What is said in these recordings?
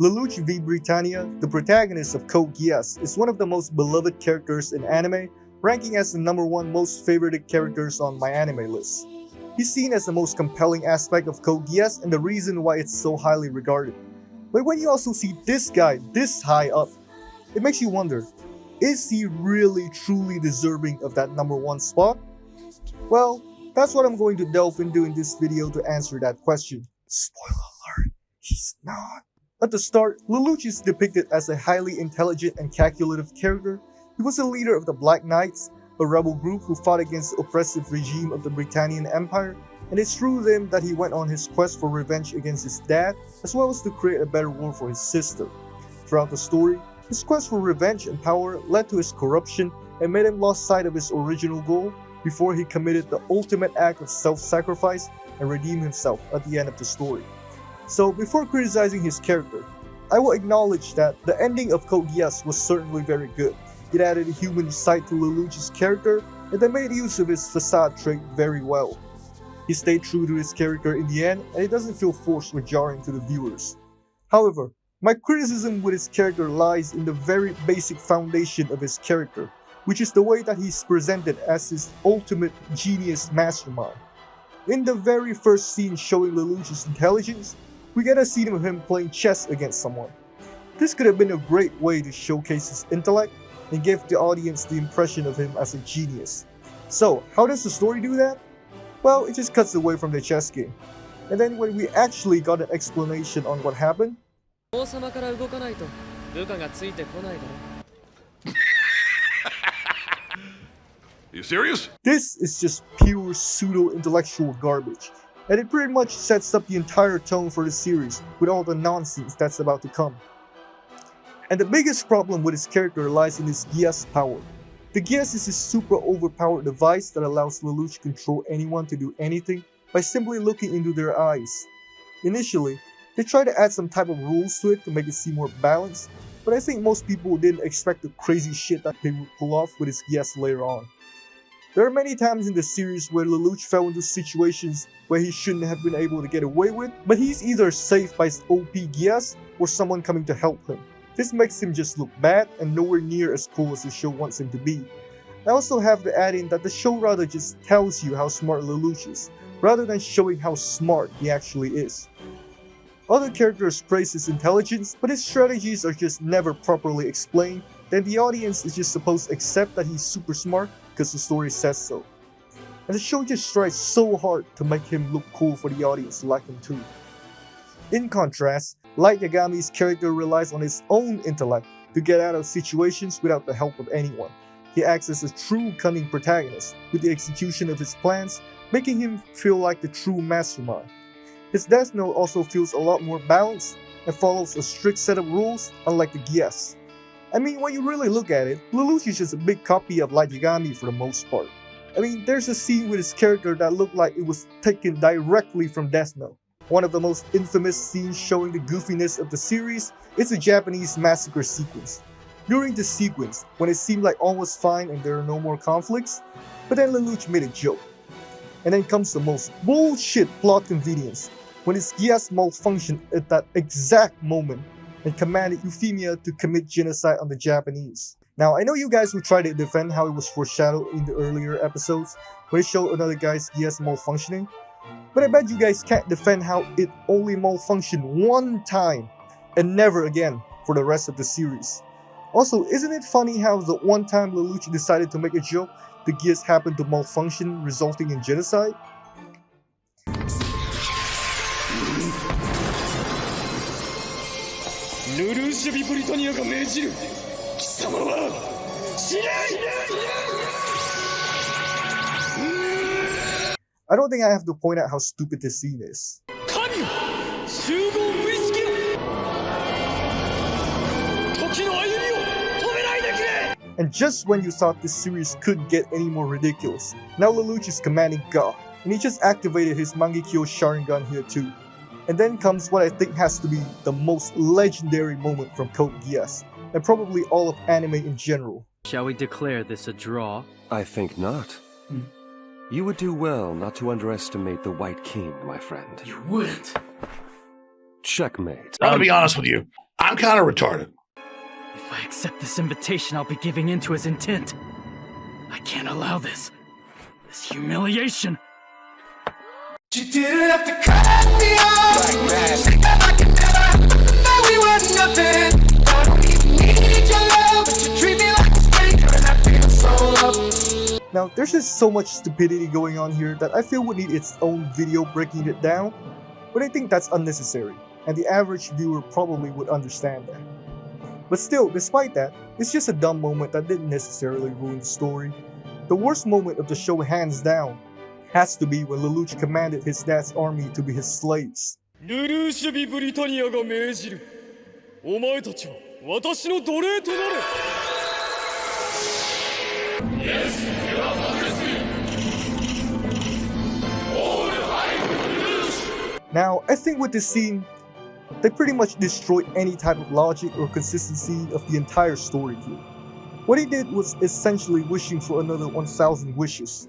Lelouch v Britannia, the protagonist of Code Geass, is one of the most beloved characters in anime, ranking as the #1 most favorited characters on my anime list. He's seen as the most compelling aspect of Code Geass and the reason why it's so highly regarded. But when you also see this guy this high up, it makes you wonder, is he really truly deserving of that #1 spot? Well, that's what I'm going to delve into in this video to answer that question. Spoiler alert, he's not. At the start, Lelouch is depicted as a highly intelligent and calculative character. He was a leader of the Black Knights, a rebel group who fought against the oppressive regime of the Britannian Empire, and it's through them that he went on his quest for revenge against his dad, as well as to create a better world for his sister. Throughout the story, his quest for revenge and power led to his corruption and made him lose sight of his original goal before he committed the ultimate act of self-sacrifice and redeemed himself at the end of the story. So before criticizing his character, I will acknowledge that the ending of Code Geass was certainly very good. It added a human side to Lelouch's character, and they made use of his facade trait very well. He stayed true to his character in the end, and it doesn't feel forced or jarring to the viewers. However, my criticism with his character lies in the very basic foundation of his character, which is the way that he's presented as his ultimate genius mastermind. In the very first scene showing Lelouch's intelligence, we get a scene of him playing chess against someone. This could have been a great way to showcase his intellect and give the audience the impression of him as a genius. So, how does the story do that? Well, it just cuts away from the chess game. And then when we actually got an explanation on what happened, you serious? This is just pure pseudo-intellectual garbage, and it pretty much sets up the entire tone for the series with all the nonsense that's about to come. And the biggest problem with his character lies in his Geass power. The Geass is a super overpowered device that allows Lelouch to control anyone to do anything by simply looking into their eyes. Initially, they tried to add some type of rules to it to make it seem more balanced, but I think most people didn't expect the crazy shit that he would pull off with his Geass later on. There are many times in the series where Lelouch fell into situations where he shouldn't have been able to get away with, but he's either saved by his OP Geass or someone coming to help him. This makes him just look bad and nowhere near as cool as the show wants him to be. I also have to add in that the show rather just tells you how smart Lelouch is, rather than showing how smart he actually is. Other characters praise his intelligence, but his strategies are just never properly explained, then the audience is just supposed to accept that he's super smart because the story says so. And the show just tries so hard to make him look cool for the audience to like him too. In contrast, Light Yagami's character relies on his own intellect to get out of situations without the help of anyone. He acts as a true cunning protagonist, with the execution of his plans making him feel like the true mastermind. His Death Note also feels a lot more balanced and follows a strict set of rules, unlike the Geass. I mean, when you really look at it, Lelouch is just a big copy of Light Yagami for the most part. I mean, there's a scene with his character that looked like it was taken directly from Death Note. One of the most infamous scenes showing the goofiness of the series is the Japanese massacre sequence. During this sequence, when it seemed like all was fine and there are no more conflicts, but then Lelouch made a joke. And then comes the most bullshit plot convenience, when his Geass malfunctioned at that exact moment and commanded Euphemia to commit genocide on the Japanese. Now, I know you guys will try to defend how it was foreshadowed in the earlier episodes when it showed another guy's Geass malfunctioning, but I bet you guys can't defend how it only malfunctioned one time and never again for the rest of the series. Also, isn't it funny how the one time Lelouch decided to make a joke, the Geass happened to malfunction, resulting in genocide? Lelouch v Britannia が命じる。貴様は死ねい。I don't think I have to point out how stupid this scene is. 神よ、集合無意識よ。時の歩みを止めないでくれ。 And just when you thought this series couldn't get any more ridiculous, now Lelouch is commanding God, and he just activated his Mangekyo Sharingan here too. And then comes what I think has to be the most legendary moment from Code Geass, and probably all of anime in general. Shall we declare this a draw? I think not. You would do well not to underestimate the White King, my friend. You wouldn't. Checkmate. I'm gonna be honest with you. I'm kind of retarded. If I accept this invitation, I'll be giving in to his intent. I can't allow this. This humiliation. You didn't have to cut me off. Like that. I could never know we were nothing. I don't even need your love, but you treat me like a stranger, and I feel so loved. Now, there's just so much stupidity going on here that I feel would need its own video breaking it down, but I think that's unnecessary, and the average viewer probably would understand that. But still, despite that, it's just a dumb moment that didn't necessarily ruin the story. The worst moment of the show, hands down, has to be when Lelouch commanded his dad's army to be his slaves. ルルーシュビ・ブリタニアが命じる。お前たちは私の奴隷となれ。Now, I think with this scene, they pretty much destroyed any type of logic or consistency of the entire story here. What he did was essentially wishing for another 1000 wishes.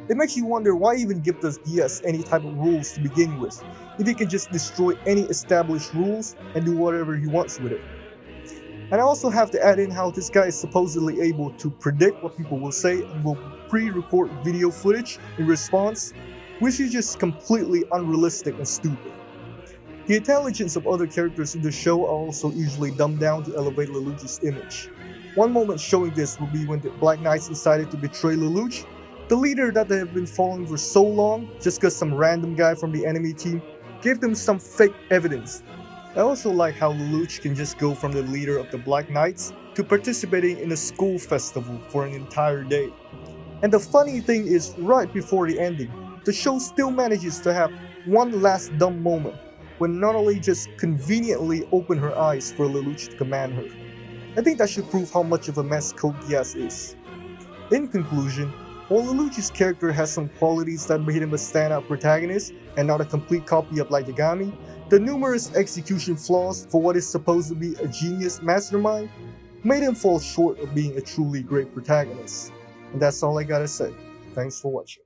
It makes you wonder why even give Code Geass any type of rules to begin with, if he can just destroy any established rules and do whatever he wants with it. And I also have to add in how this guy is supposedly able to predict what people will say and will pre-record video footage in response, which is just completely unrealistic and stupid. The intelligence of other characters in the show are also usually dumbed down to elevate Lelouch's image. One moment showing this will be when the Black Knights decided to betray Lelouch, the leader that they have been following for so long, just cause some random guy from the enemy team gave them some fake evidence. I also like how Lelouch can just go from the leader of the Black Knights to participating in a school festival for an entire day. And the funny thing is, right before the ending, the show still manages to have one last dumb moment when not only just conveniently open her eyes for Lelouch to command her. I think that should prove how much of a mess Code Geass is. In conclusion, while Lelouch's character has some qualities that made him a standout protagonist and not a complete copy of Light Yagami, the numerous execution flaws for what is supposed to be a genius mastermind made him fall short of being a truly great protagonist. And that's all I gotta say. Thanks for watching.